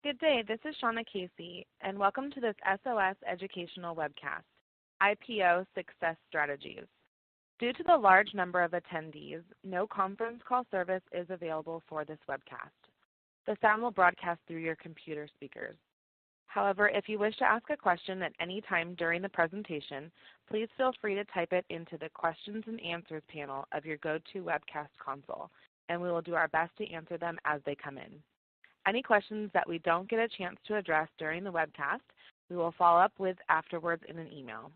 Good day, this is Shauna Casey, and welcome to this SOS educational webcast, IPO Success Strategies. Due to the large number of attendees, no conference call service is available for this webcast. The sound will broadcast through your computer speakers. However, if you wish to ask a question at any time during the presentation, please feel free to type it into the questions and answers panel of your GoToWebcast console, and we will do our best to answer them as they come in. Any questions that we don't get a chance to address during the webcast, we will follow up with afterwards in an email.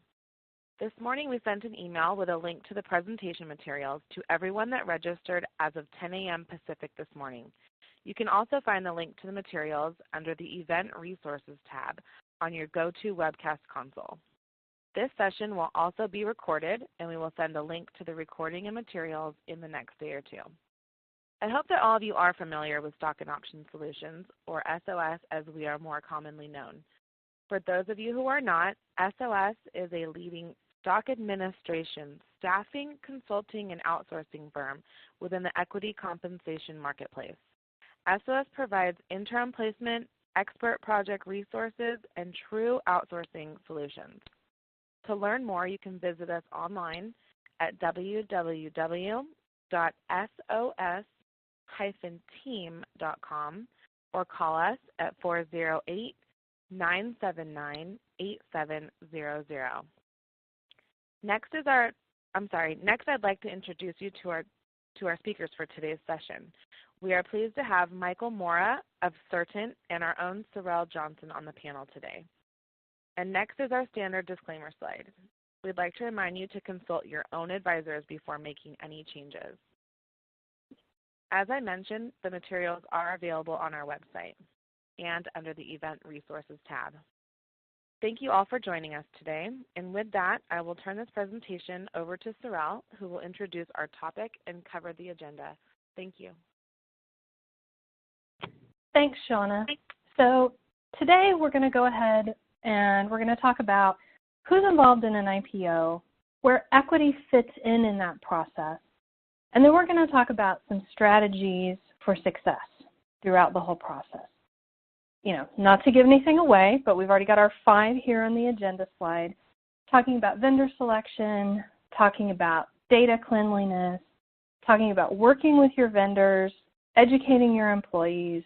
This morning we sent an email with a link to the presentation materials to everyone that registered as of 10 a.m. Pacific this morning. You can also find the link to the materials under the Event Resources tab on your GoToWebcast console. This session will also be recorded, and we will send a link to the recording and materials in the next day or two. I hope that all of you are familiar with Stock and Option Solutions, or SOS as we are more commonly known. For those of you who are not, SOS is a leading stock administration, staffing, consulting, and outsourcing firm within the equity compensation marketplace. SOS provides interim placement, expert project resources, and true outsourcing solutions. To learn more, you can visit us online at www.sos-team.com or call us at 408-979-8700. Next I'd like to introduce you to our speakers for today's session. We are pleased to have Michael Mauro of Certent and our own Sorrell Johnson on the panel today. And next is our standard disclaimer slide. We'd like to remind you to consult your own advisors before making any changes. As I mentioned, the materials are available on our website and under the Event Resources tab. Thank you all for joining us today, and with that, I will turn this presentation over to Sorrell, who will introduce our topic and cover the agenda. Thank you. Thanks, Shauna. So today we're going to go ahead and we're going to talk about who's involved in an IPO, where equity fits in that process, and then we're going to talk about some strategies for success throughout the whole process. You know, not to give anything away, but we've already got our 5 here on the agenda slide, talking about vendor selection, talking about data cleanliness, talking about working with your vendors, educating your employees,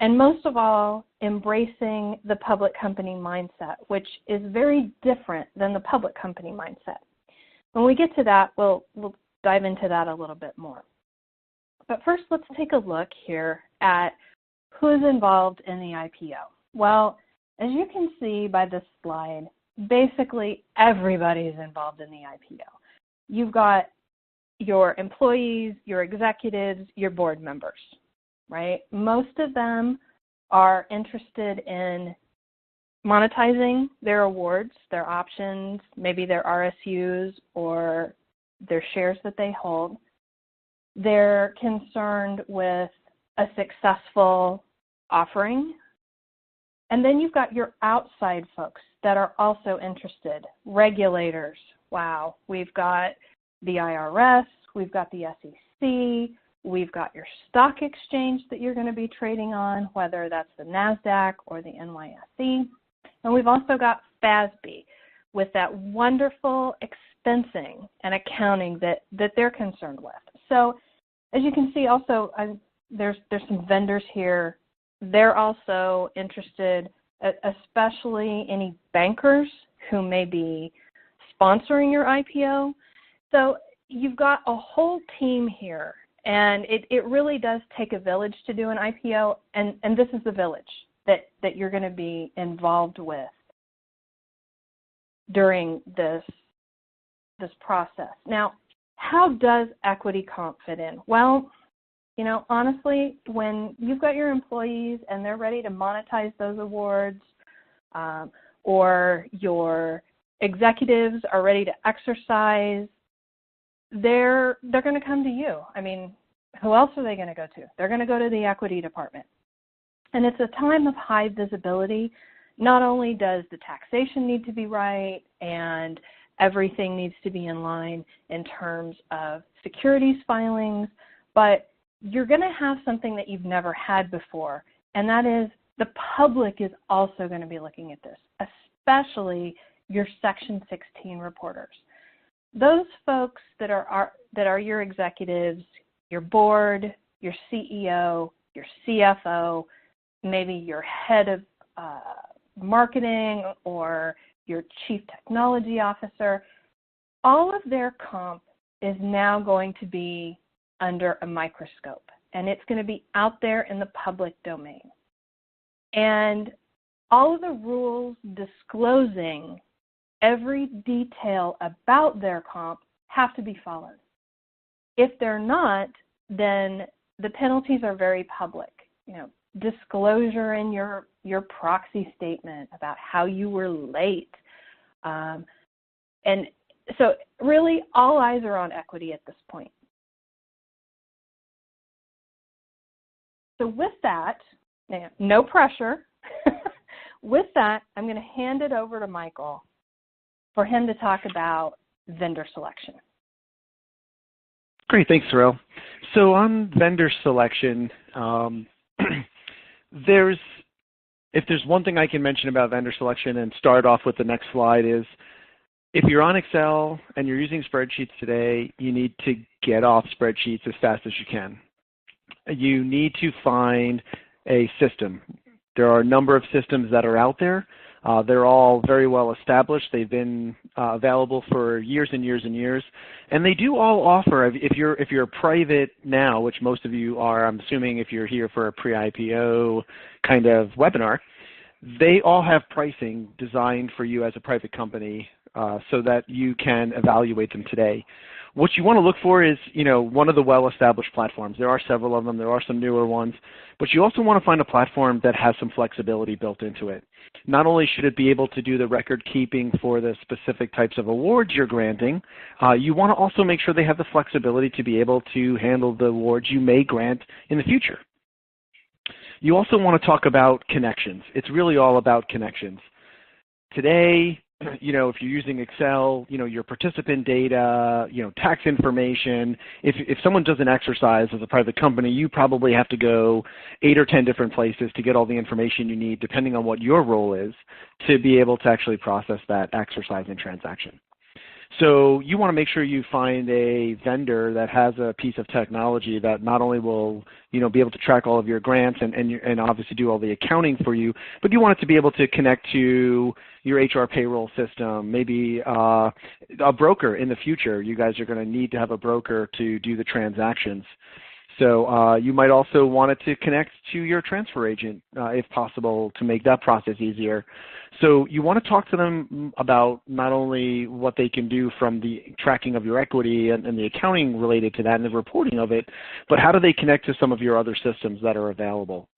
and most of all, embracing the public company mindset, which is very different than the public company mindset. When we get to that, we'll dive into that a little bit more. But first, let's take a look here at who's involved in the IPO. Well, as you can see by this slide, basically everybody is involved in the IPO. You've got your employees, your executives, your board members, right? Most of them are interested in monetizing their awards, their options, maybe their RSUs or their shares that they hold. They're concerned with a successful offering. And then you've got your outside folks that are also interested. Regulators, wow, we've got the IRS, we've got the SEC, we've got your stock exchange that you're going to be trading on, whether that's the NASDAQ or the NYSE. And we've also got FASB with that wonderful expensing and accounting that they're concerned with. So as you can see also, there's some vendors here. They're also interested, especially any bankers who may be sponsoring your IPO. So you've got a whole team here, and it really does take a village to do an IPO, and this is the village that you're going to be involved with during this process. Now, how does equity comp fit in? Well, you know, honestly, when you've got your employees and they're ready to monetize those awards, or your executives are ready to exercise, they're going to come to you. I mean, who else are they going to go to? They're going to go to the equity department. And it's a time of high visibility. Not only does the taxation need to be right and everything needs to be in line in terms of securities filings, but you're going to have something that you've never had before, and that is the public is also going to be looking at this, especially your Section 16 reporters. Those folks that are your executives, your board, your CEO, your CFO, maybe your head of marketing or your chief technology officer, all of their comp is now going to be under a microscope, and it's going to be out there in the public domain. And all of the rules disclosing every detail about their comp have to be followed. If they're not, then the penalties are very public. Disclosure in your proxy statement about how you were late. And so really all eyes are on equity at this point. So with that, no pressure. With that, I'm going to hand it over to Michael for him to talk about vendor selection. Great, thanks, Sorrell. So on vendor selection, if there's one thing I can mention about vendor selection and start off with the next slide is, if you're on Excel and you're using spreadsheets today, you need to get off spreadsheets as fast as you can. You need to find a system. There are a number of systems that are out there. They're all very well established. They've been available for years and years and years. And they do all offer, if you're private now, which most of you are, I'm assuming if you're here for a pre-IPO kind of webinar, they all have pricing designed for you as a private company so that you can evaluate them today. What you want to look for is, one of the well-established platforms. There are several of them. There are some newer ones. But you also want to find a platform that has some flexibility built into it. Not only should it be able to do the record keeping for the specific types of awards you're granting, you want to also make sure they have the flexibility to be able to handle the awards you may grant in the future. You also want to talk about connections. It's really all about connections. Today, if you're using Excel, your participant data, tax information, if someone does an exercise as a private company, you probably have to go 8 or 10 different places to get all the information you need, depending on what your role is, to be able to actually process that exercise and transaction. So you want to make sure you find a vendor that has a piece of technology that not only will, be able to track all of your grants and obviously do all the accounting for you, but you want it to be able to connect to your HR payroll system, maybe a broker in the future. You guys are going to need to have a broker to do the transactions. So you might also want it to connect to your transfer agent, if possible, to make that process easier. So you want to talk to them about not only what they can do from the tracking of your equity and the accounting related to that and the reporting of it, but how do they connect to some of your other systems that are available.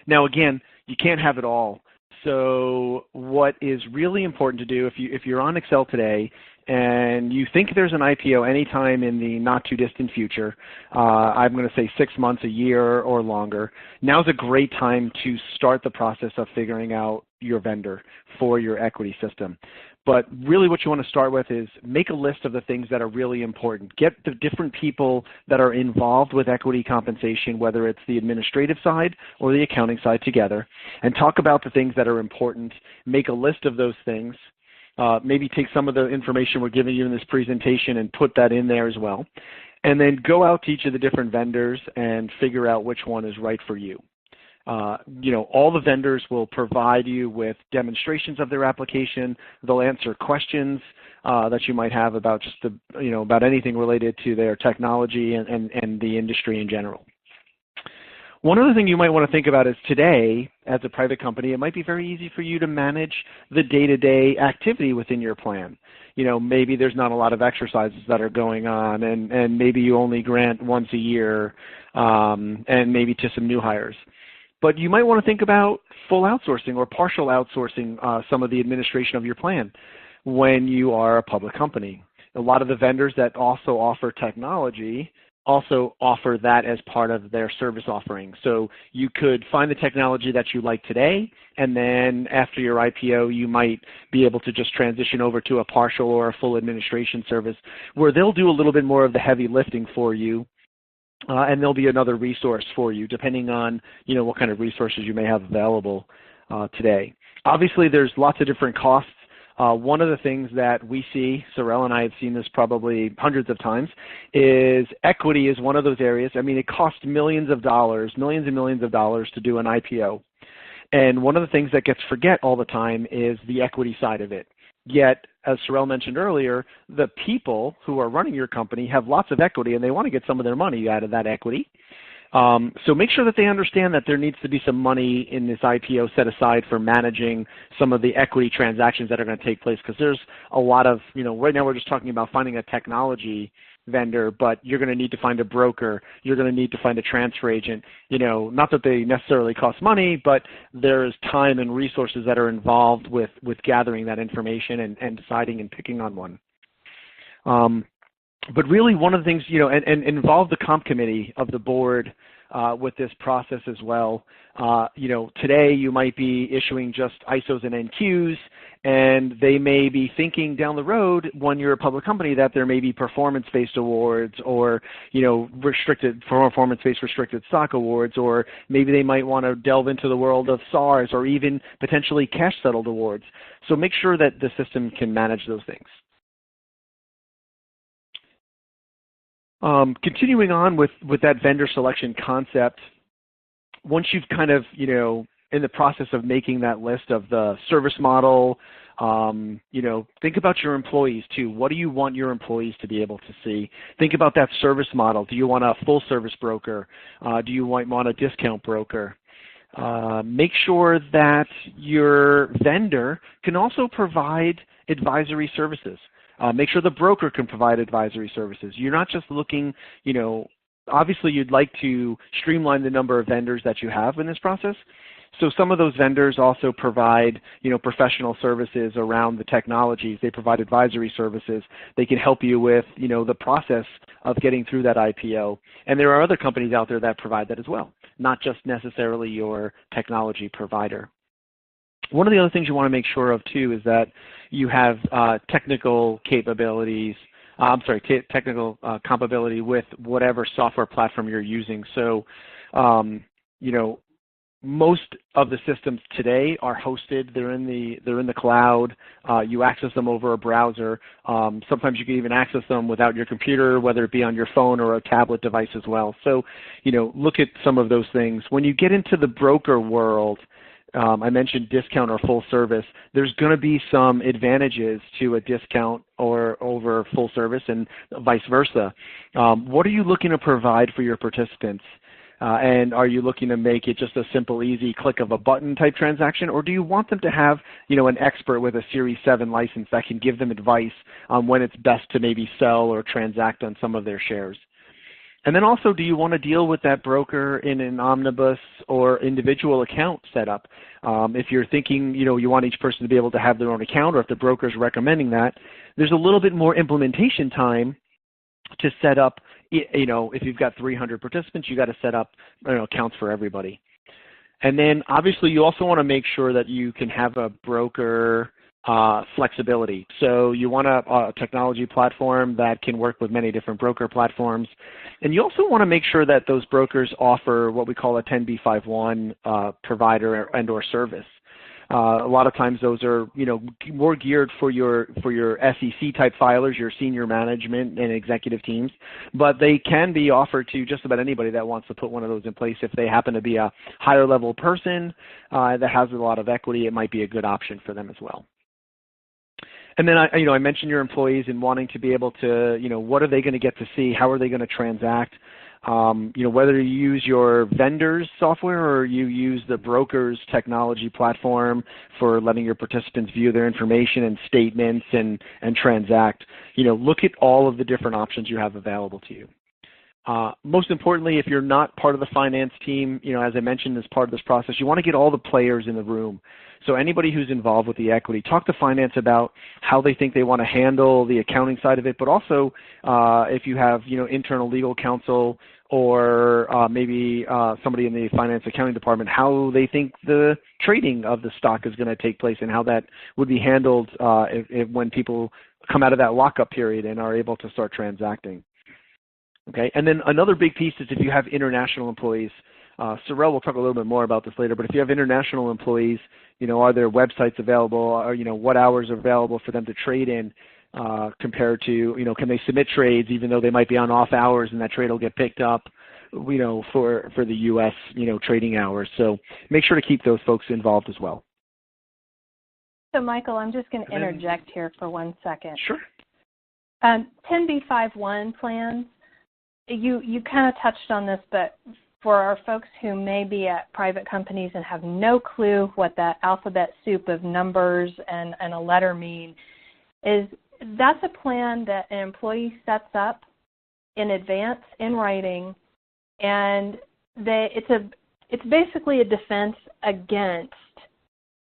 Now, again, you can't have it all. So what is really important to do, if you're on Excel today and you think there's an IPO anytime in the not too distant future, I'm going to say 6 months, a year, or longer, now's a great time to start the process of figuring out your vendor for your equity system. But really what you want to start with is make a list of the things that are really important. Get the different people that are involved with equity compensation, whether it's the administrative side or the accounting side together, and talk about the things that are important. Make a list of those things. Maybe take some of the information we're giving you in this presentation and put that in there as well. And then go out to each of the different vendors and figure out which one is right for you. All the vendors will provide you with demonstrations of their application. They'll answer questions that you might have about just about anything related to their technology and the industry in general. One other thing you might want to think about is today, as a private company, it might be very easy for you to manage the day-to-day activity within your plan. Maybe there's not a lot of exercises that are going on, and maybe you only grant once a year, and maybe to some new hires. But you might want to think about full outsourcing or partial outsourcing some of the administration of your plan when you are a public company. A lot of the vendors that also offer technology also offer that as part of their service offering. So you could find the technology that you like today, and then after your IPO, you might be able to just transition over to a partial or a full administration service where they'll do a little bit more of the heavy lifting for you, and there'll be another resource for you depending on what kind of resources you may have available today. Obviously, there's lots of different costs. One of the things that we see, Sorrell and I have seen this probably hundreds of times, is equity is one of those areas. I mean, it costs millions and millions of dollars to do an IPO. And one of the things that gets forget all the time is the equity side of it. Yet, as Sorrell mentioned earlier, the people who are running your company have lots of equity and they want to get some of their money out of that equity. So make sure that they understand that there needs to be some money in this IPO set aside for managing some of the equity transactions that are going to take place, because there's a lot of, right now we're just talking about finding a technology vendor, but you're going to need to find a broker, you're going to need to find a transfer agent, not that they necessarily cost money, but there's time and resources that are involved with gathering that information and deciding and picking on one. But really one of the things, and involve the comp committee of the board with this process as well. Today you might be issuing just ISOs and NQs, and they may be thinking down the road when you're a public company that there may be performance-based awards or, performance-based restricted stock awards, or maybe they might want to delve into the world of SARs or even potentially cash-settled awards. So make sure that the system can manage those things. Continuing on with that vendor selection concept, once you've kind of, in the process of making that list of the service model, think about your employees too. What do you want your employees to be able to see? Think about that service model. Do you want a full service broker? Do you want a discount broker? Make sure that your vendor can also provide advisory services. Make sure the broker can provide advisory services. You're not just looking, obviously you'd like to streamline the number of vendors that you have in this process. So some of those vendors also provide, professional services around the technologies. They provide advisory services. They can help you with, the process of getting through that IPO. And there are other companies out there that provide that as well, not just necessarily your technology provider. One of the other things you want to make sure of too is that you have technical capabilities, technical compatibility with whatever software platform you're using. So, most of the systems today are hosted. They're in the cloud. You access them over a browser. Sometimes you can even access them without your computer, whether it be on your phone or a tablet device as well. So, look at some of those things. When you get into the broker world, I mentioned discount or full service. There's going to be some advantages to a discount or over full service and vice versa. What are you looking to provide for your participants? And are you looking to make it just a simple, easy click of a button type transaction, or do you want them to have, an expert with a Series 7 license that can give them advice on when it's best to maybe sell or transact on some of their shares? And then also, do you want to deal with that broker in an omnibus or individual account setup? If you're thinking, you want each person to be able to have their own account, or if the broker is recommending that, there's a little bit more implementation time to set up, if you've got 300 participants, you got to set up accounts for everybody. And then obviously you also want to make sure that you can have a broker flexibility. So you want a technology platform that can work with many different broker platforms. And you also want to make sure that those brokers offer what we call a 10b5-1 provider and or service. A lot of times those are, more geared for your SEC type filers, your senior management and executive teams, but they can be offered to just about anybody that wants to put one of those in place. If they happen to be a higher level person that has a lot of equity, it might be a good option for them as well. And then I mentioned your employees and wanting to be able to, what are they going to get to see? How are they going to transact? Whether you use your vendor's software or you use the broker's technology platform for letting your participants view their information and statements and transact, look at all of the different options you have available to you. Most importantly, if you're not part of the finance team, as I mentioned as part of this process, you want to get all the players in the room. So anybody who's involved with the equity, talk to finance about how they think they want to handle the accounting side of it, but also if you have, internal legal counsel or maybe somebody in the finance accounting department, how they think the trading of the stock is going to take place and how that would be handled when people come out of that lockup period and are able to start transacting. Okay, and then another big piece is if you have international employees. Sorrell will talk a little bit more about this later, but if you have international employees, are there websites available, or, what hours are available for them to trade in compared to, can they submit trades even though they might be on off hours and that trade will get picked up, for the U.S., trading hours. So make sure to keep those folks involved as well. So Michael, I'm just going to interject here for 1 second. Sure. 10b5-1 plans, you kind of touched on this, but for our folks who may be at private companies and have no clue what that alphabet soup of numbers and a letter mean, that's a plan that an employee sets up in advance in writing, and it's basically a defense against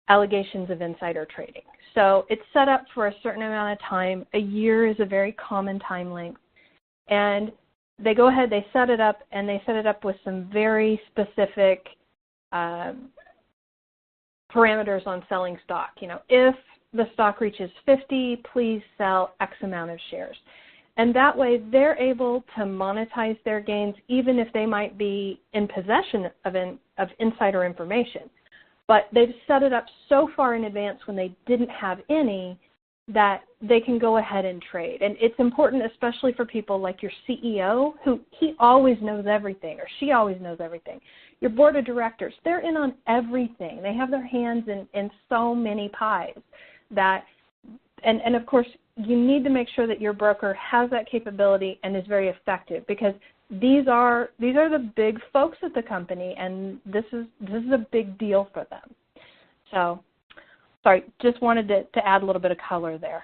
allegations of insider trading. So it's set up for a certain amount of time. A year is a very common time length. And they go ahead, they set it up, and they set it up with some very specific parameters on selling stock. If the stock reaches 50, please sell X amount of shares. And that way they're able to monetize their gains even if they might be in possession of insider information. But they've set it up so far in advance when they didn't have any that they can go ahead and trade. And it's important, especially for people like your CEO, who he always knows everything, or she always knows everything. Your board of directors, they're in on everything. They have their hands in so many pies that, and of course, you need to make sure that your broker has that capability and is very effective, because these are the big folks at the company, and this is a big deal for them. So, sorry, just wanted to add a little bit of color there.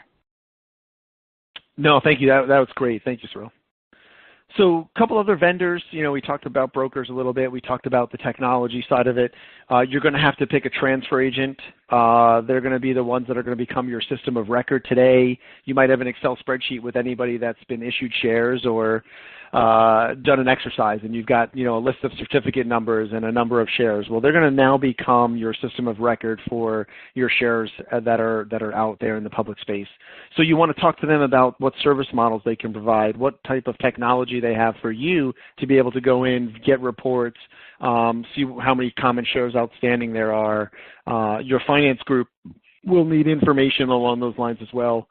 No, thank you. That was great. Thank you, Sorrell. So a couple other vendors, we talked about brokers a little bit. We talked about the technology side of it. You're going to have to pick a transfer agent. They're going to be the ones that are going to become your system of record today. You might have an Excel spreadsheet with anybody that's been issued shares or done an exercise, and you've got a list of certificate numbers and a number of shares. Well, they're going to now become your system of record for your shares that are out there in the public space. So you want to talk to them about what service models they can provide, what type of technology they have for you to be able to go in, get reports, see how many common shares outstanding there are. Your finance group will need information along those lines as well.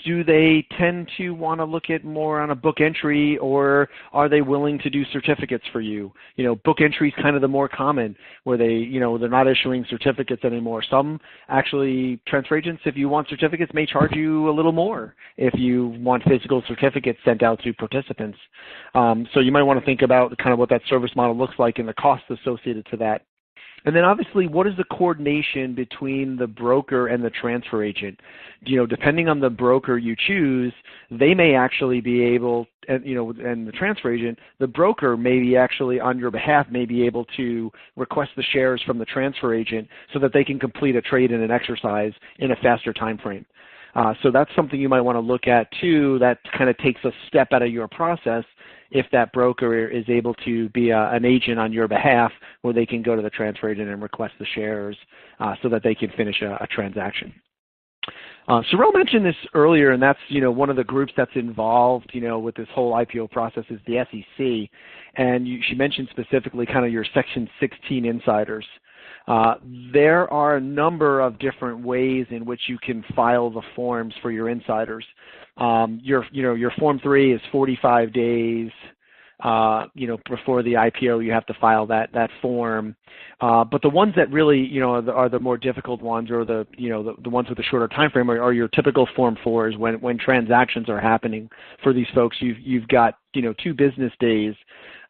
Do they tend to want to look at more on a book entry, or are they willing to do certificates for you? Book entry is kind of the more common, where they're not issuing certificates anymore. Some actually, transfer agents, if you want certificates, may charge you a little more if you want physical certificates sent out to participants. So you might want to think about kind of what that service model looks like and the costs associated to that. And then obviously, what is the coordination between the broker and the transfer agent? Depending on the broker you choose, they may actually be able, and the transfer agent, the broker may be actually on your behalf, may be able to request the shares from the transfer agent so that they can complete a trade and an exercise in a faster time frame. So that's something you might want to look at too. That kind of takes a step out of your process if that broker is able to be an agent on your behalf, where they can go to the transfer agent and request the shares so that they can finish a transaction. Sorrell mentioned this earlier, and that's one of the groups that's involved with this whole IPO process is the SEC, and she mentioned specifically kind of your Section 16 insiders. There are a number of different ways in which you can file the forms for your insiders. Your Form 3 is 45 days. Before the IPO, you have to file that form. But the ones that really, are the more difficult ones, or the ones with the shorter time frame, are your typical Form 4s when transactions are happening for these folks. You've got 2 business days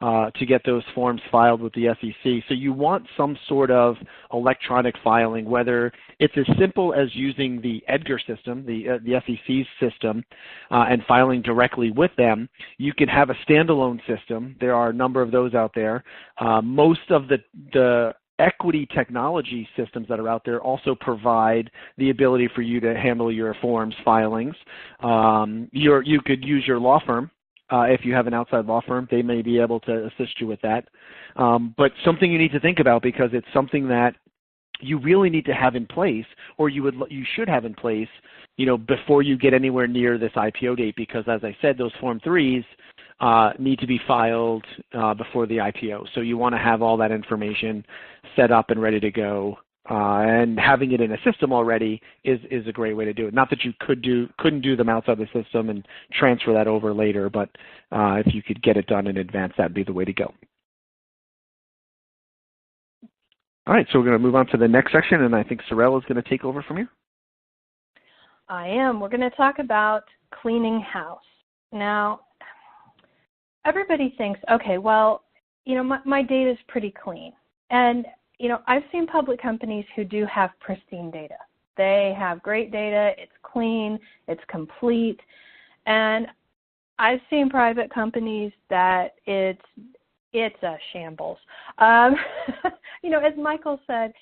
to get those forms filed with the SEC. So you want some sort of electronic filing, whether it's as simple as using the EDGAR system, the SEC's system, and filing directly with them. You can have a standalone system. There are a number of those out there. Most of the equity technology systems that are out there also provide the ability for you to handle your forms filings. You could use your law firm. If you have an outside law firm, they may be able to assist you with that. But something you need to think about, because it's something that you really need to have in place, or you should have in place, before you get anywhere near this IPO date. Because as I said, those Form 3s, need to be filed before the IPO. So you want to have all that information set up and ready to go. And having it in a system already is a great way to do it. Not that you couldn't do them outside the system and transfer that over later, but if you could get it done in advance, that'd be the way to go. All right, so we're going to move on to the next section, and I think Sorrell is going to take over from here. I am. We're going to talk about cleaning house. Now, everybody thinks, okay, well, my data is pretty clean. And, I've seen public companies who do have pristine data. They have great data, it's clean, it's complete. And I've seen private companies that it's a shambles. As Michael said,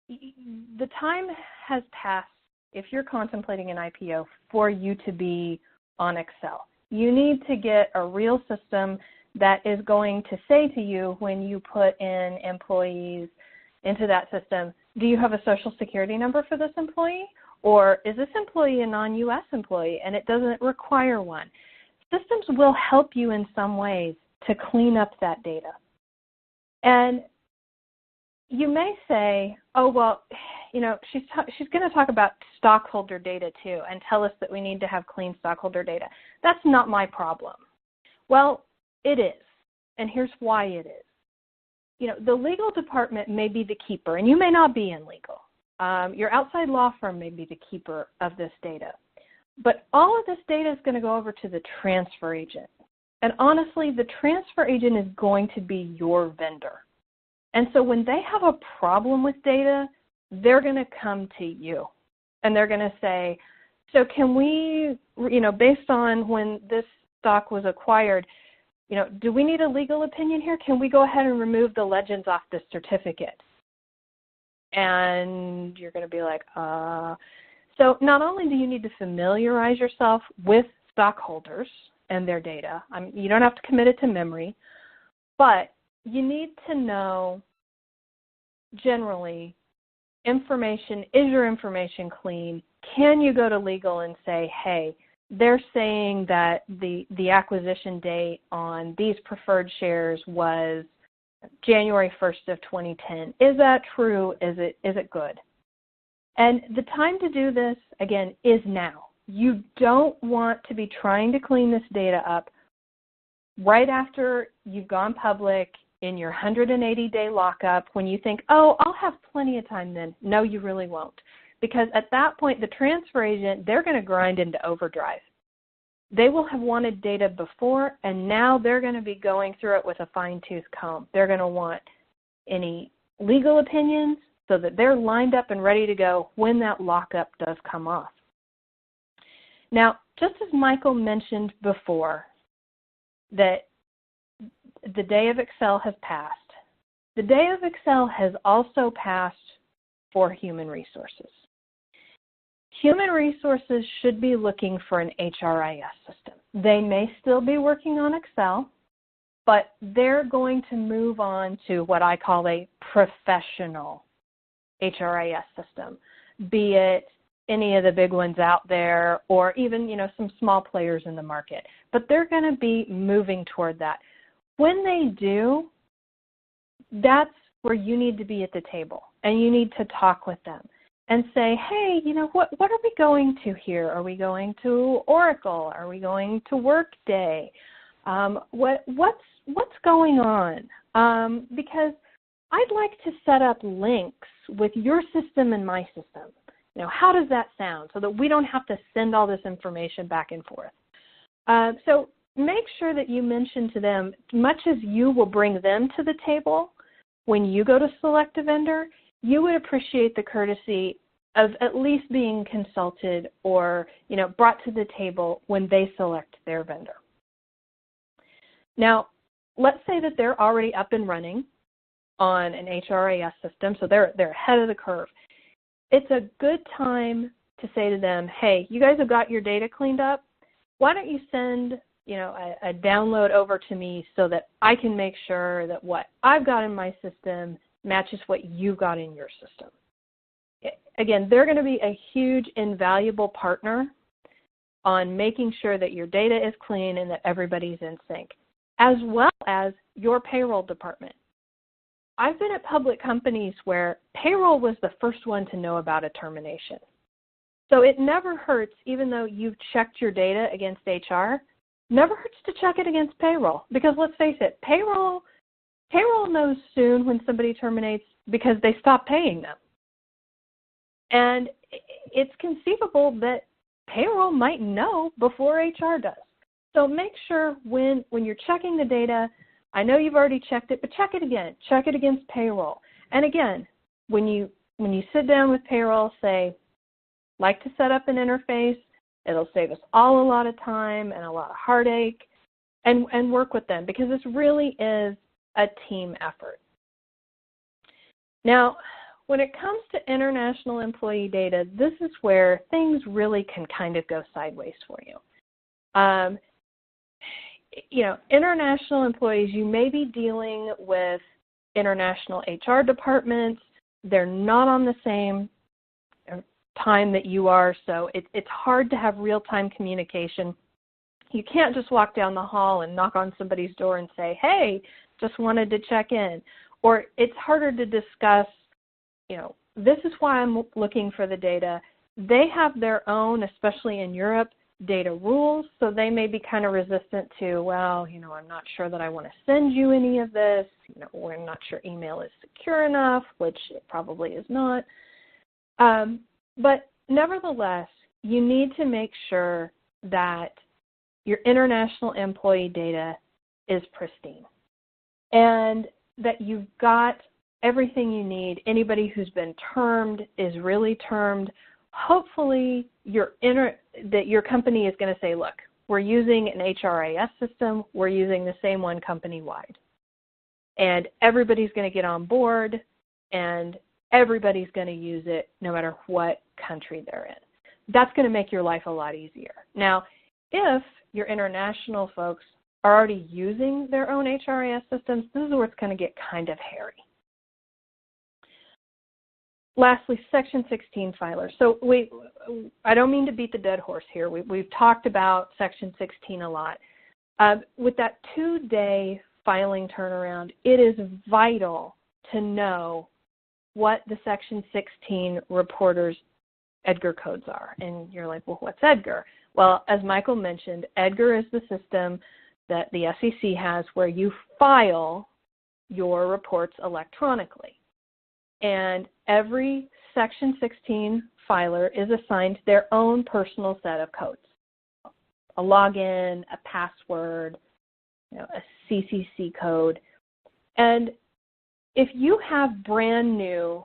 the time has passed, if you're contemplating an IPO, for you to be on Excel. You need to get a real system that is going to say to you when you put in employees into that system, do you have a social security number for this employee? Or is this employee a non-US employee and it doesn't require one? Systems will help you in some ways to clean up that data. And you may say, oh, well, she's going to talk about stockholder data too and tell us that we need to have clean stockholder data. That's not my problem. Well, it is, and here's why it is. The legal department may be the keeper, and you may not be in legal. Your outside law firm may be the keeper of this data. But all of this data is going to go over to the transfer agent. And honestly, the transfer agent is going to be your vendor. And so when they have a problem with data, they're going to come to you. And they're going to say, so can we, based on when this stock was acquired, do we need a legal opinion here? Can we go ahead and remove the legends off this certificate? And you're going to be like, So not only do you need to familiarize yourself with stockholders and their data, you don't have to commit it to memory, but you need to know generally is your information clean? Can you go to legal and say, hey, they're saying that the acquisition date on these preferred shares was January 1st of 2010. Is that true? Is it good? And the time to do this, again, is now. You don't want to be trying to clean this data up right after you've gone public in your 180-day lockup when you think, oh, I'll have plenty of time then. No, you really won't. Because at that point, the transfer agent, they're going to grind into overdrive. They will have wanted data before, and now they're going to be going through it with a fine-tooth comb. They're going to want any legal opinions so that they're lined up and ready to go when that lockup does come off. Now, just as Michael mentioned before, that the day of Excel has passed, the day of Excel has also passed for human resources. Human resources should be looking for an HRIS system. They may still be working on Excel, but they're going to move on to what I call a professional HRIS system, be it any of the big ones out there or even, some small players in the market. But they're going to be moving toward that. When they do, that's where you need to be at the table, and you need to talk with them and say, hey, what are we going to here? Are we going to Oracle? Are we going to Workday? What's going on? Because I'd like to set up links with your system and my system. How does that sound so that we don't have to send all this information back and forth? So make sure that you mention to them, much as you will bring them to the table when you go to select a vendor, you would appreciate the courtesy of at least being consulted or, brought to the table when they select their vendor. Now, let's say that they're already up and running on an HRIS system, so they're ahead of the curve. It's a good time to say to them, hey, you guys have got your data cleaned up. Why don't you send, a download over to me so that I can make sure that what I've got in my system matches what you've got in your system. Again, they're going to be a huge, invaluable partner on making sure that your data is clean and that everybody's in sync. as well as your payroll department. I've been at public companies where payroll was the first one to know about a termination. So it never hurts, even though you've checked your data against HR, never hurts to check it against payroll. Because let's face it, payroll knows soon when somebody terminates because they stop paying them. And it's conceivable that payroll might know before HR does. So make sure when you're checking the data, I know you've already checked it, but check it again. Check it against payroll. And again, when you sit down with payroll, say, like to set up an interface. It'll save us all a lot of time and a lot of heartache, and work with them, because this really is a team effort. Now, when it comes to international employee data, this is where things really can kind of go sideways for you. International employees, you may be dealing with international HR departments. They're not on the same time that you are, so it's hard to have real-time communication. You can't just walk down the hall and knock on somebody's door and say, hey, just wanted to check in. Or it's harder to discuss, this is why I'm looking for the data. They have their own, especially in Europe, data rules, so they may be kind of resistant to, well, I'm not sure that I want to send you any of this. We're not sure email is secure enough, which it probably is not. But nevertheless, you need to make sure that your international employee data is pristine and that you've got everything you need. Anybody who's been termed is really termed. Hopefully, that your company is going to say, look, we're using an HRIS system. We're using the same one company-wide. And everybody's going to get on board, and everybody's going to use it no matter what country they're in. That's going to make your life a lot easier. Now, if your international folks are already using their own HRIS systems, this is where it's going to get kind of hairy. Lastly, Section 16 filers. So I don't mean to beat the dead horse here. We've talked about Section 16 a lot. With that 2-day filing turnaround, it is vital to know what the Section 16 reporters' EDGAR codes are. And you're like, well, what's EDGAR? Well, as Michael mentioned, EDGAR is the system that the SEC has where you file your reports electronically. And every Section 16 filer is assigned their own personal set of codes. A login, a password, a CCC code. And if you have brand new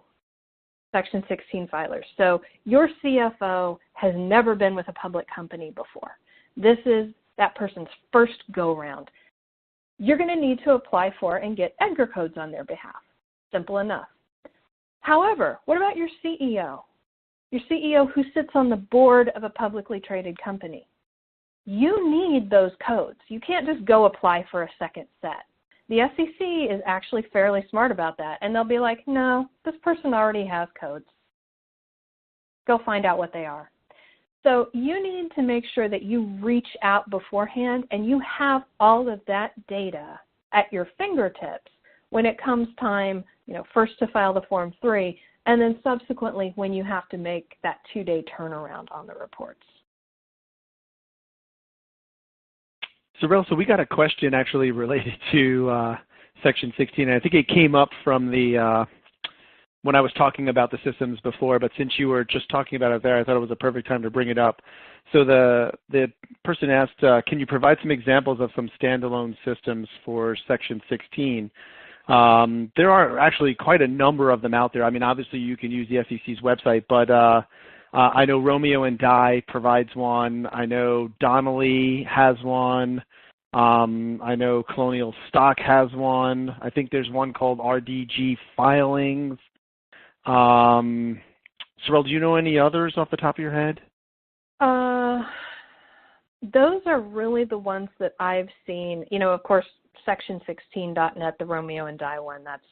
Section 16 filers, so your CFO has never been with a public company before, this is that person's first go-round, you're going to need to apply for and get EDGAR codes on their behalf. Simple enough. However, what about your CEO? Your CEO who sits on the board of a publicly traded company. You need those codes. You can't just go apply for a second set. The SEC is actually fairly smart about that, and they'll be like, no, this person already has codes. Go find out what they are. So you need to make sure that you reach out beforehand and you have all of that data at your fingertips when it comes time, first to file the Form 3, and then subsequently when you have to make that 2-day turnaround on the reports. Sorrell, so we got a question actually related to Section 16, and I think it came up from the when I was talking about the systems before, but since you were just talking about it there, I thought it was a perfect time to bring it up. So the person asked, can you provide some examples of some standalone systems for Section 16? There are actually quite a number of them out there. I mean, obviously you can use the SEC's website, but I know Romeo and Die provides one. I know Donnelly has one. I know Colonial Stock has one. I think there's one called RDG Filings. Sorrell, do you know any others off the top of your head? Those are really the ones that I've seen. Of course, Section16.net, the Romeo and Die one. That's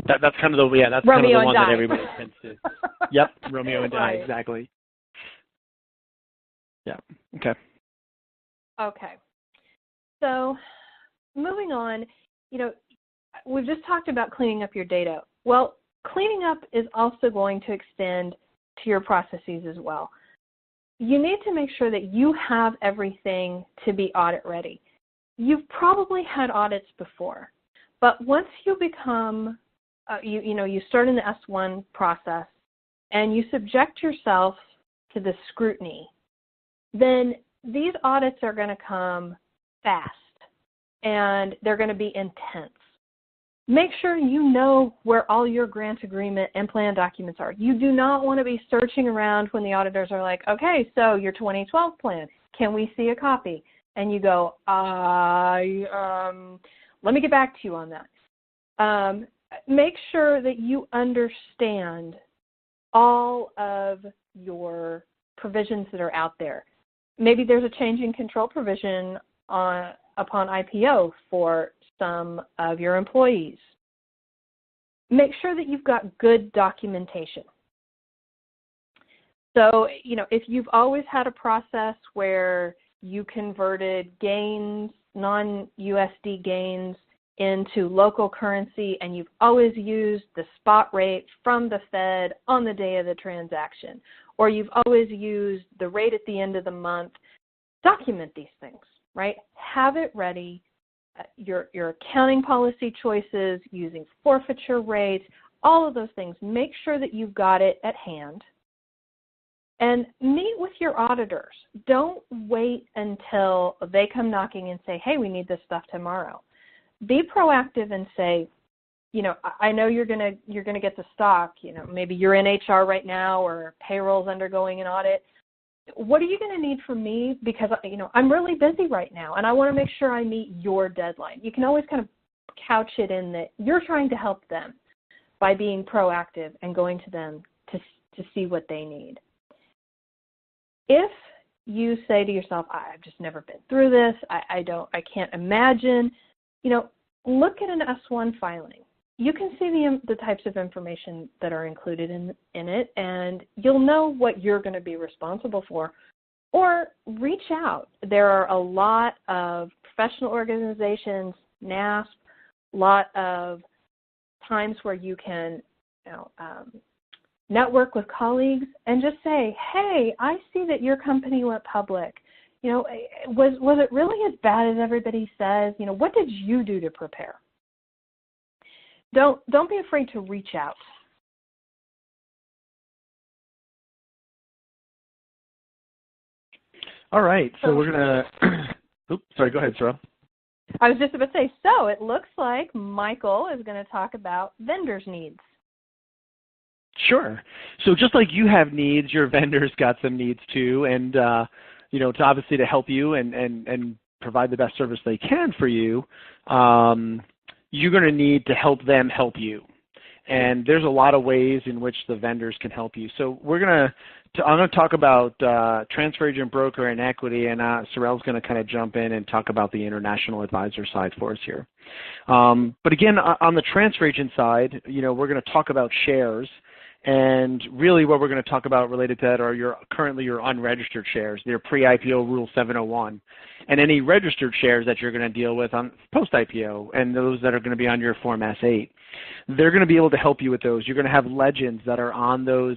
That's kind of the that's kind of the one that everybody tends to. Yep, Romeo and Die, right. Exactly. Yeah. Okay. Okay. So moving on, we've just talked about cleaning up your data. Well, cleaning up is also going to extend to your processes as well. You need to make sure that you have everything to be audit ready. You've probably had audits before, but once you become, you start in the S1 process and you subject yourself to the scrutiny, then these audits are going to come fast and they're going to be intense. Make sure you know where all your grant agreement and plan documents are. You do not want to be searching around when the auditors are like, okay, so your 2012 plan, can we see a copy? And you go, let me get back to you on that. Make sure that you understand all of your provisions that are out there. Maybe there's a change in control provision upon IPO for some of your employees. Make sure that you've got good documentation. So, if you've always had a process where you converted gains, non-USD gains, into local currency, and you've always used the spot rate from the Fed on the day of the transaction, or you've always used the rate at the end of the month, document these things, right? Have it ready. Your accounting policy choices, using forfeiture rates, all of those things. Make sure that you've got it at hand. And meet with your auditors. Don't wait until they come knocking and say, hey, we need this stuff tomorrow. Be proactive and say, I know you're gonna get the stock. Maybe you're in HR right now or payroll's undergoing an audit. What are you going to need from me? Because, I'm really busy right now, and I want to make sure I meet your deadline. You can always kind of couch it in that you're trying to help them by being proactive and going to them to see what they need. If you say to yourself, I've just never been through this, I can't imagine, look at an S1 filing. You can see the types of information that are included in it, and you'll know what you're going to be responsible for. Or reach out. There are a lot of professional organizations, NASP, a lot of times where you can network with colleagues and just say, hey, I see that your company went public. Was it really as bad as everybody says? What did you do to prepare? Don't be afraid to reach out. All right, so we're going to, sorry, go ahead, Sorrell. I was just about to say, so it looks like Michael is going to talk about vendors' needs. Sure. So just like you have needs, your vendors got some needs too, and to obviously to help you and provide the best service they can for you, you're going to need to help them help you. And there's a lot of ways in which the vendors can help you. So I'm going to talk about transfer agent, broker, and equity, and Sorrell's going to kind of jump in and talk about the international advisor side for us here. But again, on the transfer agent side, we're going to talk about shares. And really what we're going to talk about related to that are currently your unregistered shares. They're pre-IPO Rule 701. And any registered shares that you're going to deal with on post-IPO, and those that are going to be on your Form S8. They're going to be able to help you with those. You're going to have legends that are on those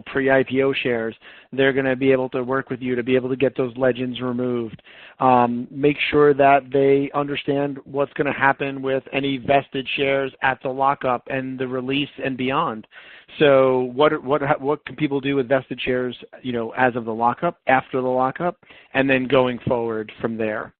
pre-IPO shares. They're going to be able to work with you to be able to get those legends removed. Make sure that they understand what's going to happen with any vested shares at the lockup and the release and beyond. So what can people do with vested shares, as of the lockup, after the lockup, and then going forward from there?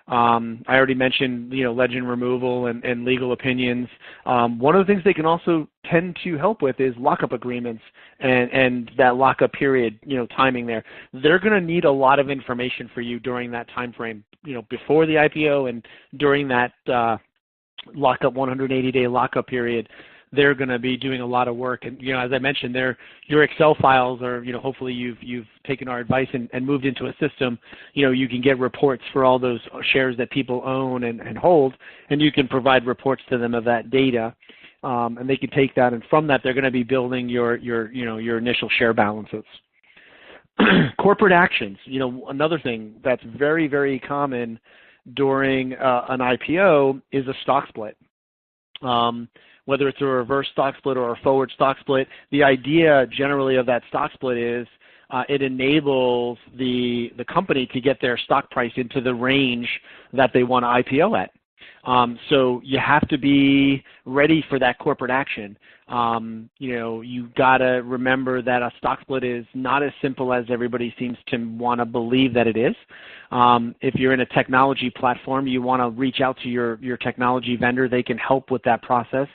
I already mentioned, legend removal and legal opinions. One of the things they can also tend to help with is lockup agreements and that lockup period, timing there. They're going to need a lot of information for you during that time frame, before the IPO and during that lockup 180-day lockup period. They're going to be doing a lot of work, and as I mentioned, your Excel files are, hopefully you've taken our advice and moved into a system. You can get reports for all those shares that people own and hold, and you can provide reports to them of that data, and they can take that, and from that they're going to be building your initial share balances. Corporate actions, another thing that's very, very common during an IPO is a stock split. Whether it's a reverse stock split or a forward stock split, the idea generally of that stock split is it enables the company to get their stock price into the range that they want to IPO at. So you have to be ready for that corporate action. You've got to remember that a stock split is not as simple as everybody seems to want to believe that it is. If you're in a technology platform, you want to reach out to your technology vendor. They can help with that process.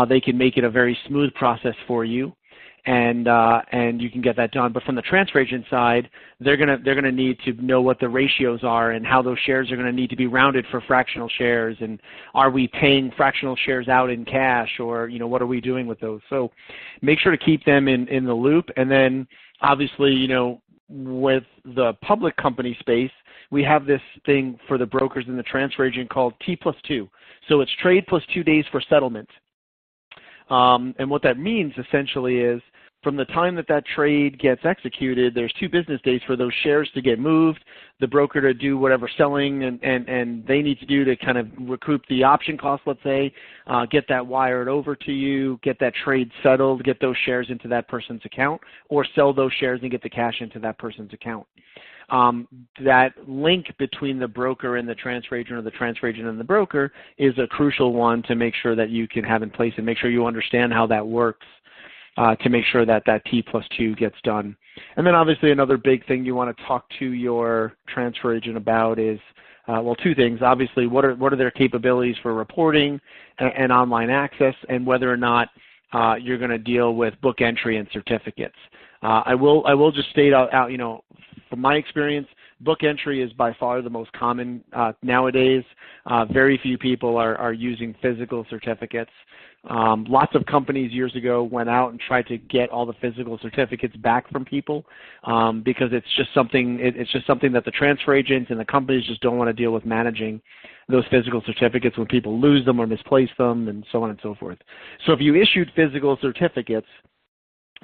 They can make it a very smooth process for you, and you can get that done. But from the transfer agent side, they're gonna need to know what the ratios are and how those shares are going to need to be rounded for fractional shares, and are we paying fractional shares out in cash, or what are we doing with those? So make sure to keep them in the loop. And then obviously, with the public company space, we have this thing for the brokers and the transfer agent called T+2. So it's trade plus 2 days for settlement. And what that means essentially is from the time that trade gets executed, there's 2 business days for those shares to get moved, the broker to do whatever selling and they need to do to kind of recoup the option cost, let's say, get that wired over to you, get that trade settled, get those shares into that person's account, or sell those shares and get the cash into that person's account. That link between the broker and the transfer agent, or the transfer agent and the broker, is a crucial one to make sure that you can have in place, and make sure you understand how that works to make sure that T+2 gets done. And then obviously another big thing you want to talk to your transfer agent about is, 2 things. Obviously, what are their capabilities for reporting and online access, and whether or not you're going to deal with book entry and certificates. I will just state out, from my experience, book entry is by far the most common nowadays. Very few people are using physical certificates. Lots of companies years ago went out and tried to get all the physical certificates back from people because it's just something that the transfer agents and the companies just don't want to deal with managing those physical certificates when people lose them or misplace them, and so on and so forth. So if you issued physical certificates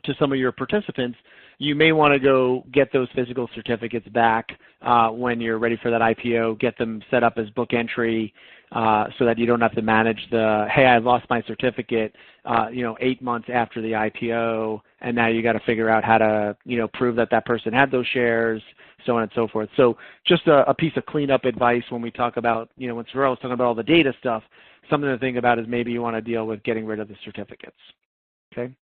to some of your participants, you may want to go get those physical certificates back when you're ready for that IPO, get them set up as book entry so that you don't have to manage the, hey, I lost my certificate 8 months after the IPO, and now you got to figure out how to prove that person had those shares, so on and so forth. So just a piece of cleanup advice when we talk about, when Sorrell was talking about all the data stuff, something to think about is maybe you want to deal with getting rid of the certificates. Okay.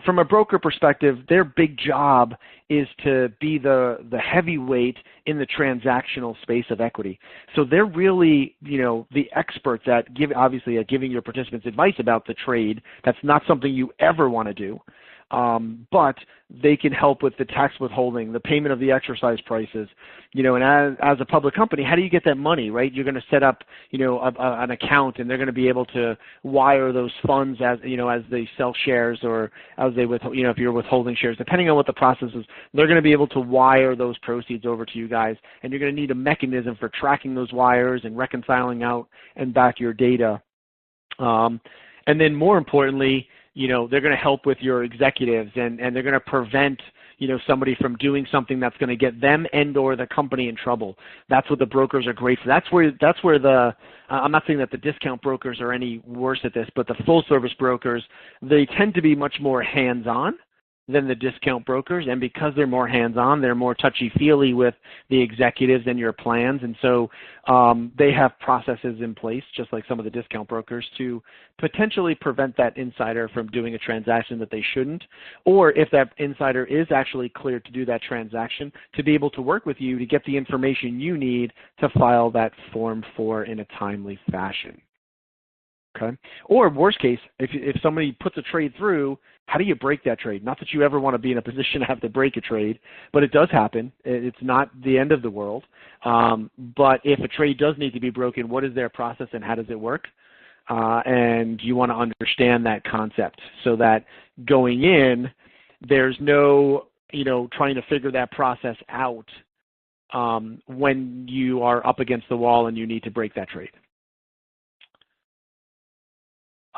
From a broker perspective, their big job is to be the heavyweight in the transactional space of equity. So they're really, the experts at giving your participants advice about the trade. That's not something you ever want to do. But they can help with the tax withholding, the payment of the exercise prices, and as a public company, how do you get that money, right? You're going to set up, an account, and they're going to be able to wire those funds as they sell shares, or as they if you're withholding shares, depending on what the process is, they're going to be able to wire those proceeds over to you guys, and you're going to need a mechanism for tracking those wires and reconciling out and back your data. And then more importantly, they're going to help with your executives, and they're going to prevent, somebody from doing something that's going to get them and or the company in trouble. That's what the brokers are great for. That's where the, I'm not saying that the discount brokers are any worse at this, but the full service brokers, they tend to be much more hands-on than the discount brokers, and because they're more hands-on, they're more touchy-feely with the executives and your plans, and so they have processes in place, just like some of the discount brokers, to potentially prevent that insider from doing a transaction that they shouldn't, or if that insider is actually cleared to do that transaction, to be able to work with you to get the information you need to file that Form 4 in a timely fashion. Okay. Or worst case, if somebody puts a trade through, how do you break that trade? Not that you ever want to be in a position to have to break a trade, but it does happen. It's not the end of the world. But if a trade does need to be broken, what is their process and how does it work? And you want to understand that concept so that going in, there's no, trying to figure that process out when you are up against the wall and you need to break that trade.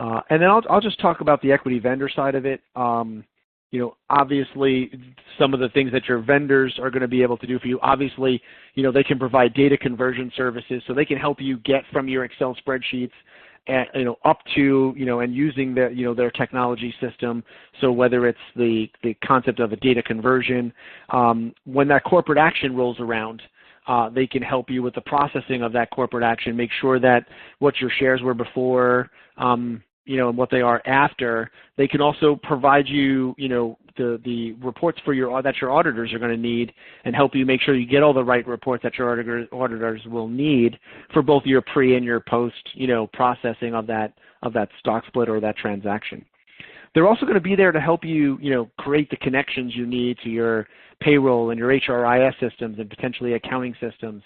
And then I'll just talk about the equity vendor side of it. Obviously, some of the things that your vendors are going to be able to do for you, obviously, they can provide data conversion services, so they can help you get from your Excel spreadsheets up to, and using their technology system. So whether it's the concept of a data conversion, when that corporate action rolls around, they can help you with the processing of that corporate action, make sure that what your shares were before, and what they are after. They can also provide you, the reports that your auditors are going to need, and help you make sure you get all the right reports that your auditors will need for both your pre and your post, processing of that stock split or that transaction. They're also going to be there to help you, create the connections you need to your payroll and your HRIS systems and potentially accounting systems.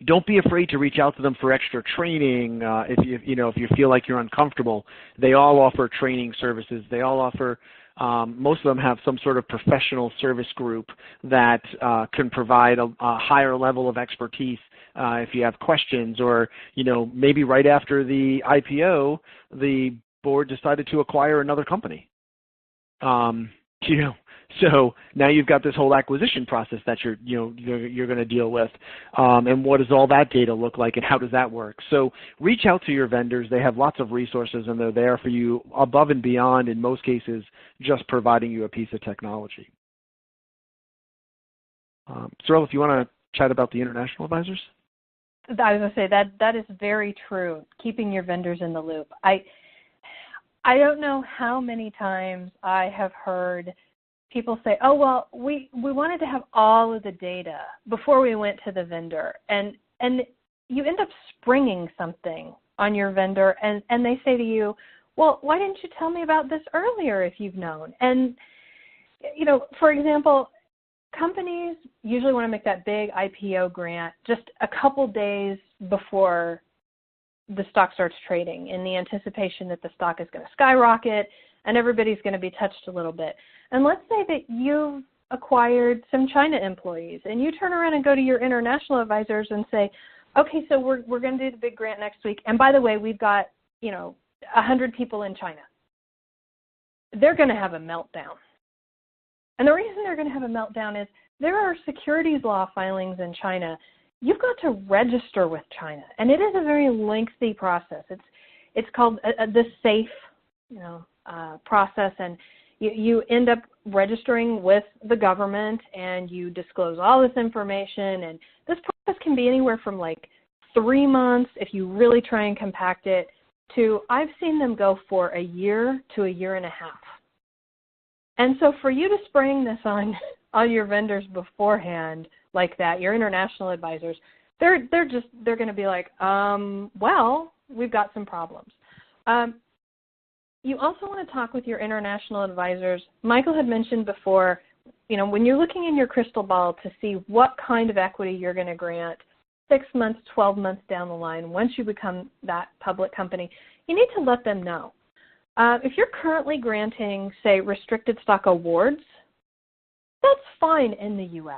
Don't be afraid to reach out to them for extra training if you feel like you're uncomfortable. They all offer training services. They all offer, most of them have some sort of professional service group that can provide a higher level of expertise if you have questions, or maybe right after the IPO, the board decided to acquire another company. So now you've got this whole acquisition process that you're going to deal with, and what does all that data look like, and how does that work? So reach out to your vendors. They have lots of resources, and they're there for you above and beyond, in most cases, just providing you a piece of technology. Sorrell, if you want to chat about the international advisors? I was going to say that is very true, keeping your vendors in the loop. I don't know how many times I have heard people say, oh, well, we wanted to have all of the data before we went to the vendor. And you end up springing something on your vendor, and they say to you, well, why didn't you tell me about this earlier if you've known? And, for example, companies usually want to make that big IPO grant just a couple days before the stock starts trading, in the anticipation that the stock is going to skyrocket and everybody's going to be touched a little bit. And let's say that you've acquired some China employees, and you turn around and go to your international advisors and say, okay, so we're going to do the big grant next week, and by the way, we've got 100 people in China. They're going to have a meltdown. And the reason they're going to have a meltdown is there are securities law filings in China. You've got to register with China, and it is a very lengthy process. It's called the SAFE process, and you end up registering with the government, and you disclose all this information, and this process can be anywhere from like 3 months if you really try and compact it, to I've seen them go for a year to a year and a half. And so for you to spring this on your vendors beforehand like that, your international advisors, they're going to be like, well, we've got some problems. You also want to talk with your international advisors. Michael had mentioned before, when you're looking in your crystal ball to see what kind of equity you're going to grant 6 months, 12 months down the line, once you become that public company, you need to let them know. If you're currently granting, say, restricted stock awards, that's fine in the U.S.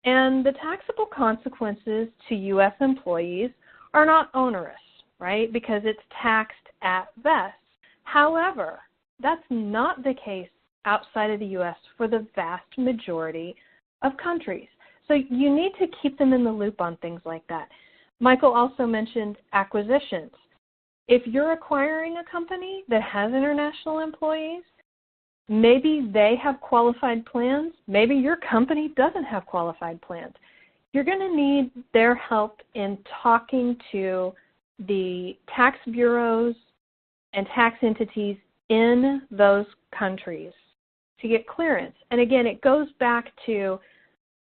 And the taxable consequences to U.S. employees are not onerous, right, because it's taxed at vest. However, that's not the case outside of the U.S. for the vast majority of countries. So you need to keep them in the loop on things like that. Michael also mentioned acquisitions. If you're acquiring a company that has international employees, maybe they have qualified plans. Maybe your company doesn't have qualified plans. You're going to need their help in talking to the tax bureaus and tax entities in those countries to get clearance. And again, it goes back to,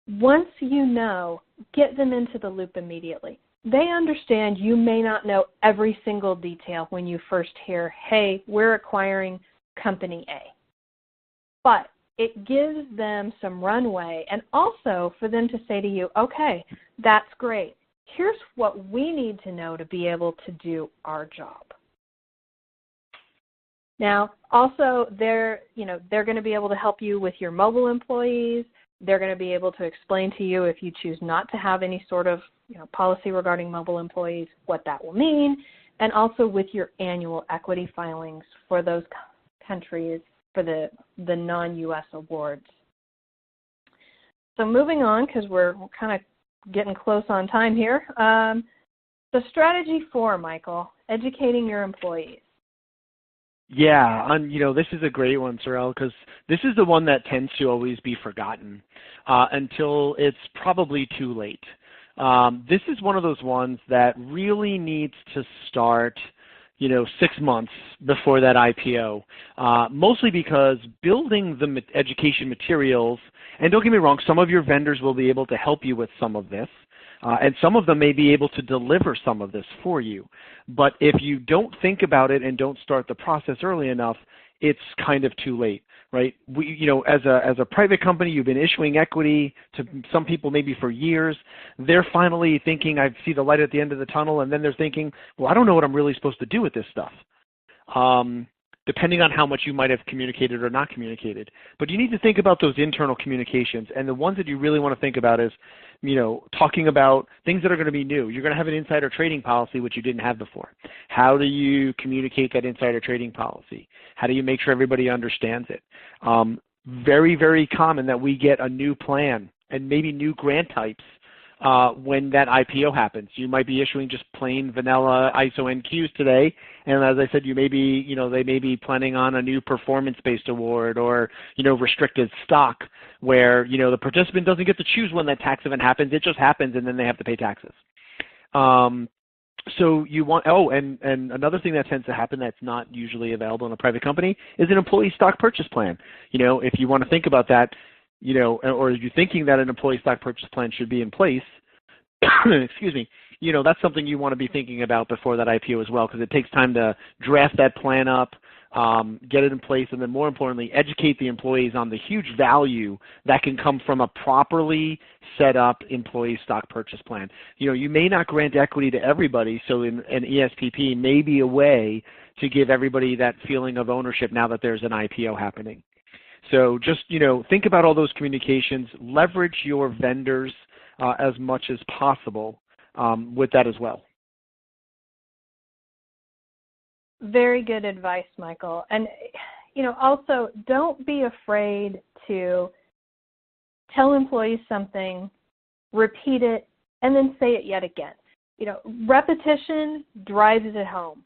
once you know, get them into the loop immediately. They understand you may not know every single detail when you first hear, hey, we're acquiring company A. But it gives them some runway, and also for them to say to you, okay, that's great. Here's what we need to know to be able to do our job. Now, also, they're going to be able to help you with your mobile employees. They're going to be able to explain to you, if you choose not to have any sort of policy regarding mobile employees, what that will mean, and also with your annual equity filings for those countries for the non-US awards. So moving on, because we're kind of getting close on time here. The strategy 4, Michael, educating your employees. Yeah, this is a great one, Sorrell, because this is the one that tends to always be forgotten until it's probably too late. This is one of those ones that really needs to start 6 months before that IPO, mostly because building the education materials, and don't get me wrong, some of your vendors will be able to help you with some of this, and some of them may be able to deliver some of this for you. But if you don't think about it and don't start the process early enough, it's kind of too late, right? As a private company, you've been issuing equity to some people maybe for years. They're finally thinking, I see the light at the end of the tunnel, and then they're thinking, well, I don't know what I'm really supposed to do with this stuff. Depending on how much you might have communicated or not communicated. But you need to think about those internal communications, and the ones that you really want to think about is, talking about things that are going to be new. You're going to have an insider trading policy, which you didn't have before. How do you communicate that insider trading policy? How do you make sure everybody understands it? Very, very common that we get a new plan and maybe new grant types when that IPO happens. You might be issuing just plain vanilla ISO NQs today, and as I said, they may be planning on a new performance-based award or, restricted stock where, the participant doesn't get to choose when that tax event happens. It just happens, and then they have to pay taxes. So you want, and another thing that tends to happen that's not usually available in a private company is an employee stock purchase plan. If you want to think about that, or you're thinking that an employee stock purchase plan should be in place, excuse me, that's something you want to be thinking about before that IPO as well, because it takes time to draft that plan up, get it in place, and then more importantly, educate the employees on the huge value that can come from a properly set up employee stock purchase plan. You may not grant equity to everybody, so an ESPP may be a way to give everybody that feeling of ownership now that there's an IPO happening. So just, think about all those communications, leverage your vendors as much as possible with that as well. Very good advice, Michael. And, also don't be afraid to tell employees something, repeat it, and then say it yet again. Repetition drives it home.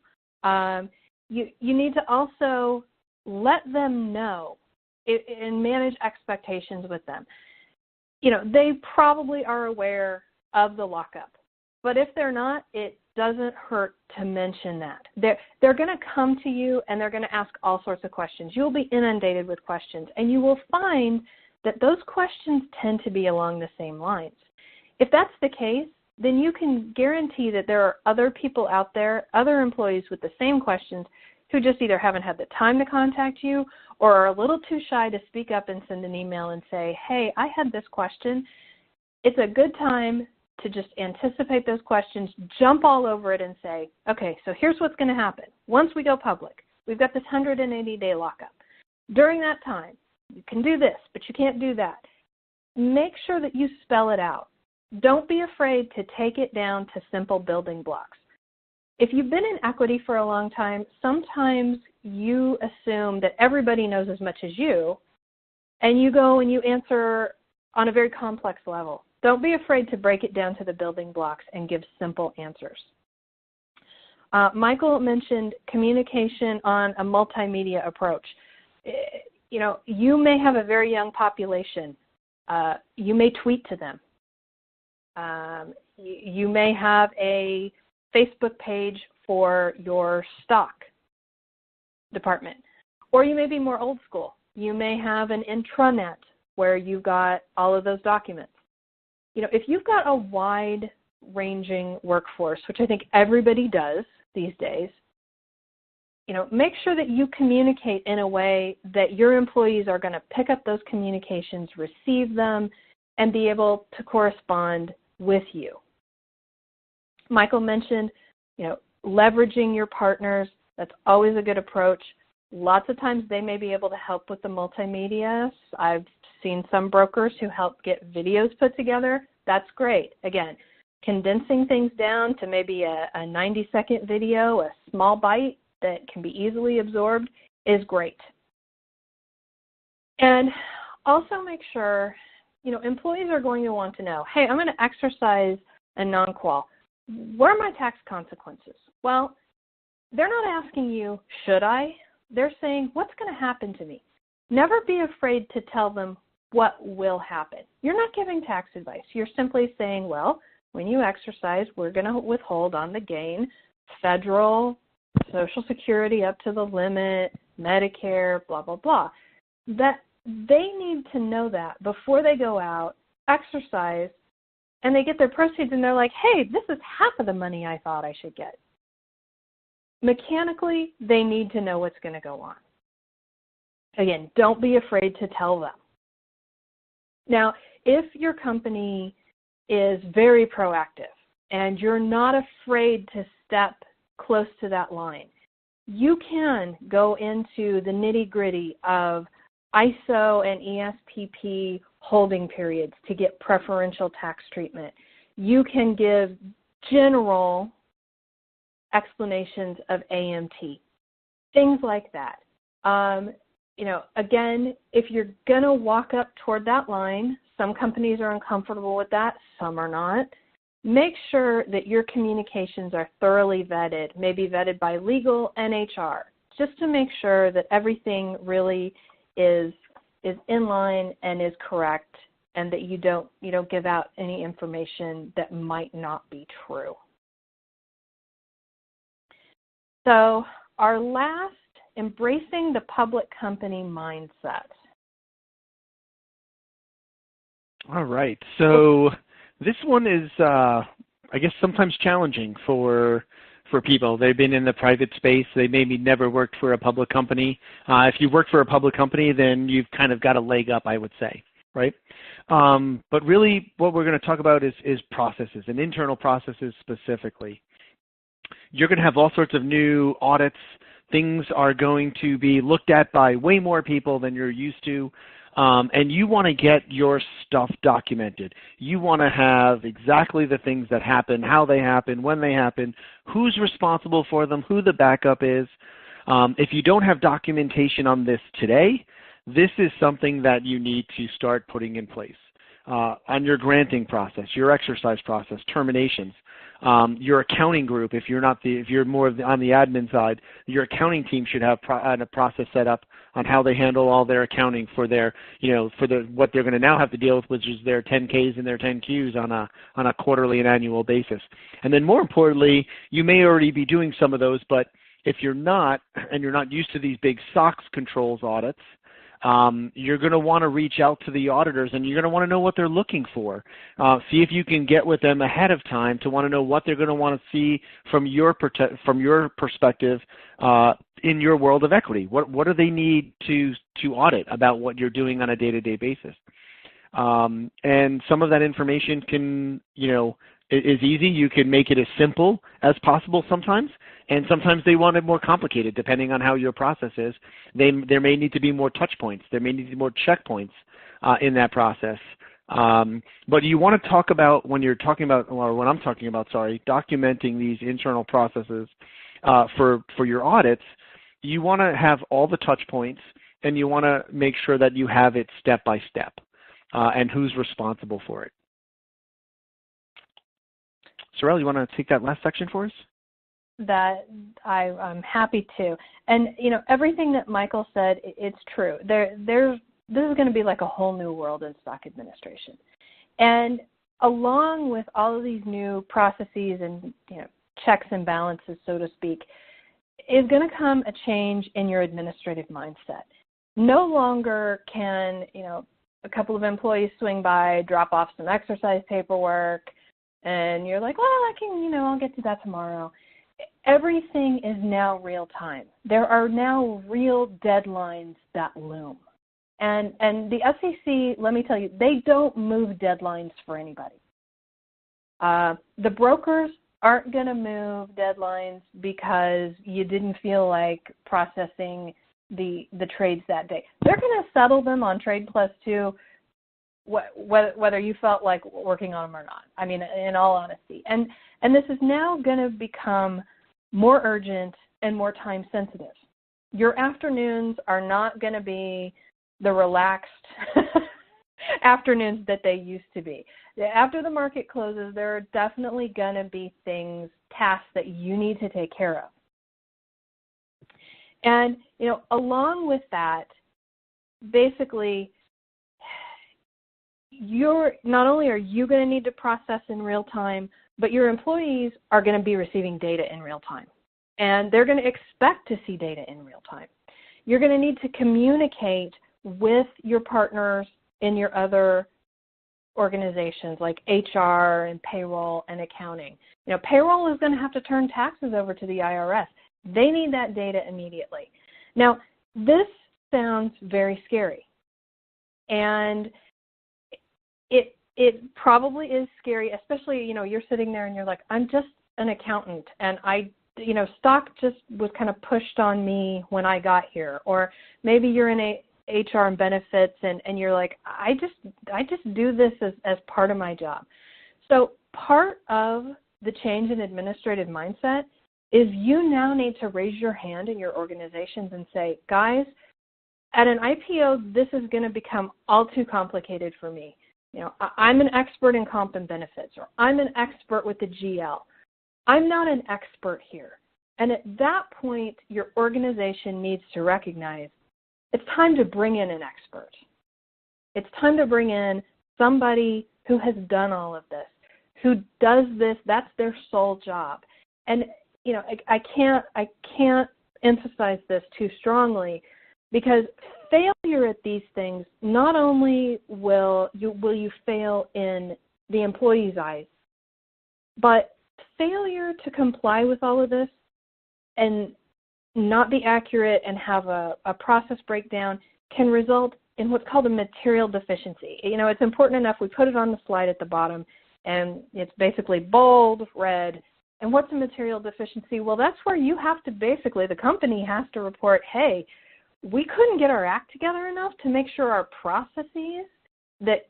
You need to also let them know and manage expectations with them. They probably are aware of the lockup, but if they're not, it doesn't hurt to mention that. They're going to come to you and they're going to ask all sorts of questions. You'll be inundated with questions, and you will find that those questions tend to be along the same lines. If that's the case, then you can guarantee that there are other people out there, other employees with the same questions who just either haven't had the time to contact you or are a little too shy to speak up and send an email and say, hey, I had this question. It's a good time to just anticipate those questions, jump all over it and say, okay, so here's what's going to happen. Once we go public, we've got this 180-day lockup. During that time, you can do this, but you can't do that. Make sure that you spell it out. Don't be afraid to take it down to simple building blocks. If you've been in equity for a long time, sometimes you assume that everybody knows as much as you, and you go and you answer on a very complex level. Don't be afraid to break it down to the building blocks and give simple answers. Michael mentioned communication on a multimedia approach. You may have a very young population. You may tweet to them. You may have a Facebook page for your stock department. Or you may be more old school. You may have an intranet where you've got all of those documents. If you've got a wide-ranging workforce, which I think everybody does these days, make sure that you communicate in a way that your employees are going to pick up those communications, receive them, and be able to correspond with you. Michael mentioned, leveraging your partners. That's always a good approach. Lots of times they may be able to help with the multimedia. I've seen some brokers who help get videos put together. That's great. Again, condensing things down to maybe a 90-second video, a small bite that can be easily absorbed is great. And also make sure, employees are going to want to know, hey, I'm going to exercise a non-qual. What are my tax consequences? Well, they're not asking you, should I? They're saying, what's going to happen to me? Never be afraid to tell them what will happen. You're not giving tax advice. You're simply saying, well, when you exercise, we're going to withhold on the gain federal, Social Security up to the limit, Medicare, blah, blah, blah. That they need to know that before they go out, exercise, and they get their proceeds and they're like, hey, this is half of the money I thought I should get. Mechanically, they need to know what's going to go on. Again, don't be afraid to tell them. Now, if your company is very proactive and you're not afraid to step close to that line, you can go into the nitty-gritty of ISO and ESPP holding periods to get preferential tax treatment. You can give general explanations of AMT, things like that. Again, if you're going to walk up toward that line, some companies are uncomfortable with that, some are not. Make sure that your communications are thoroughly vetted, maybe vetted by legal and HR, just to make sure that everything really is in line and is correct, and that you don't give out any information that might not be true. So our last, embracing the public company mindset. All right. So this one is, I guess, sometimes challenging for people. They've been in the private space. They maybe never worked for a public company. If you work for a public company, then you've kind of got a leg up, I would say, right? But really what we're going to talk about is processes and internal processes specifically. You're going to have all sorts of new audits. Things are going to be looked at by way more people than you're used to. And you want to get your stuff documented. You want to have exactly the things that happen, how they happen, when they happen, who's responsible for them, who the backup is. If you don't have documentation on this today, this is something that you need to start putting in place. On your granting process, your exercise process, terminations, your accounting group, if you're more on the admin side, your accounting team should have a process set up on how they handle all their accounting for their, what they're going to now have to deal with, which is their 10Ks and their 10Qs on a quarterly and annual basis. And then more importantly, you may already be doing some of those, but if you're not, and you're not used to these big SOX controls audits, you're going to want to reach out to the auditors, and you're going to want to know what they're looking for. See if you can get with them ahead of time to want to know what they're going to want to see from your perspective in your world of equity. What do they need to audit about what you're doing on a day-to-day basis? And some of that information can, is easy. You can make it as simple as possible sometimes, and sometimes they want it more complicated depending on how your process is. There may need to be more touch points. There may need to be more checkpoints in that process. But you want to talk about, when I'm talking about, documenting these internal processes for your audits, you want to have all the touch points, and you want to make sure that you have it step by step and who's responsible for it. Sorrell, you want to take that last section for us? That I'm happy to. And, everything that Michael said, it's true. This is going to be like a whole new world in stock administration. And along with all of these new processes and, checks and balances, so to speak, is going to come a change in your administrative mindset. No longer can, a couple of employees swing by, drop off some exercise paperwork, and you're like, well, I can, I'll get to that tomorrow. Everything is now real time. There are now real deadlines that loom. And the SEC, let me tell you, they don't move deadlines for anybody. The brokers aren't going to move deadlines because you didn't feel like processing the trades that day. They're going to settle them on Trade Plus 2 whether you felt like working on them or not. I mean, in all honesty. And this is now going to become more urgent and more time sensitive. Your afternoons are not going to be the relaxed afternoons that they used to be. After the market closes, there are definitely going to be tasks that you need to take care of. And, along with that, basically, not only are you going to need to process in real time, but your employees are going to be receiving data in real time. And they're going to expect to see data in real time. You're going to need to communicate with your partners in your other organizations like HR and payroll and accounting. Payroll is going to have to turn taxes over to the IRS. They need that data immediately. Now, this sounds very scary. And it probably is scary, especially, you're sitting there and you're like, I'm just an accountant and stock just was kind of pushed on me when I got here. Or maybe you're in HR and benefits and you're like, I just do this as part of my job. So part of the change in administrative mindset is you now need to raise your hand in your organizations and say, guys, at an IPO, this is going to become all too complicated for me. I'm an expert in comp and benefits, or I'm an expert with the GL. I'm not an expert here. And at that point, your organization needs to recognize it's time to bring in an expert. It's time to bring in somebody who has done all of this, who does this, that's their sole job. And, I can't emphasize this too strongly, because failure at these things, not only will you fail in the employee's eyes, but failure to comply with all of this and not be accurate and have a process breakdown can result in what's called a material deficiency. It's important enough, we put it on the slide at the bottom, and it's basically bold, red. And what's a material deficiency? Well, that's where you have to the company has to report, hey, we couldn't get our act together enough to make sure our processes that,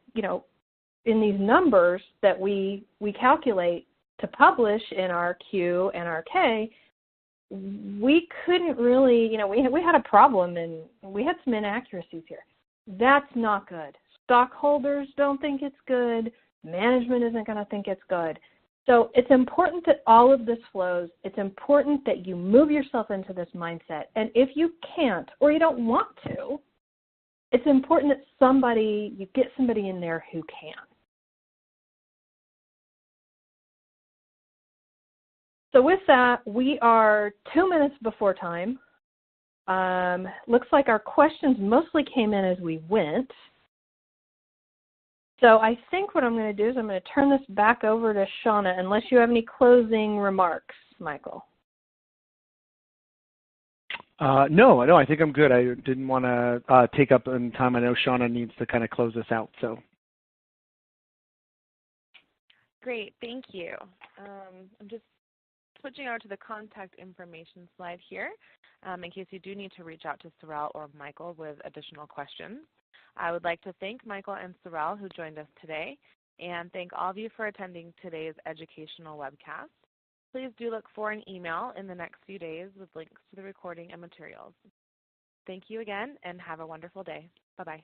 in these numbers that we calculate to publish in our Q and our K, we couldn't really, we had a problem and we had some inaccuracies here. That's not good. Stockholders don't think it's good. Management isn't going to think it's good. So it's important that all of this flows. It's important that you move yourself into this mindset. And if you can't or you don't want to, it's important that you get somebody in there who can. So with that, we are 2 minutes before time. Looks like our questions mostly came in as we went. So I think what I'm going to do is I'm going to turn this back over to Shauna, unless you have any closing remarks, Michael. No, I think I'm good. I didn't want to take up any time. I know Shauna needs to kind of close this out. So. Great, thank you. I'm just switching over to the contact information slide here in case you do need to reach out to Sorrell or Michael with additional questions. I would like to thank Michael and Sorrell who joined us today, and thank all of you for attending today's educational webcast. Please do look for an email in the next few days with links to the recording and materials. Thank you again, and have a wonderful day. Bye-bye.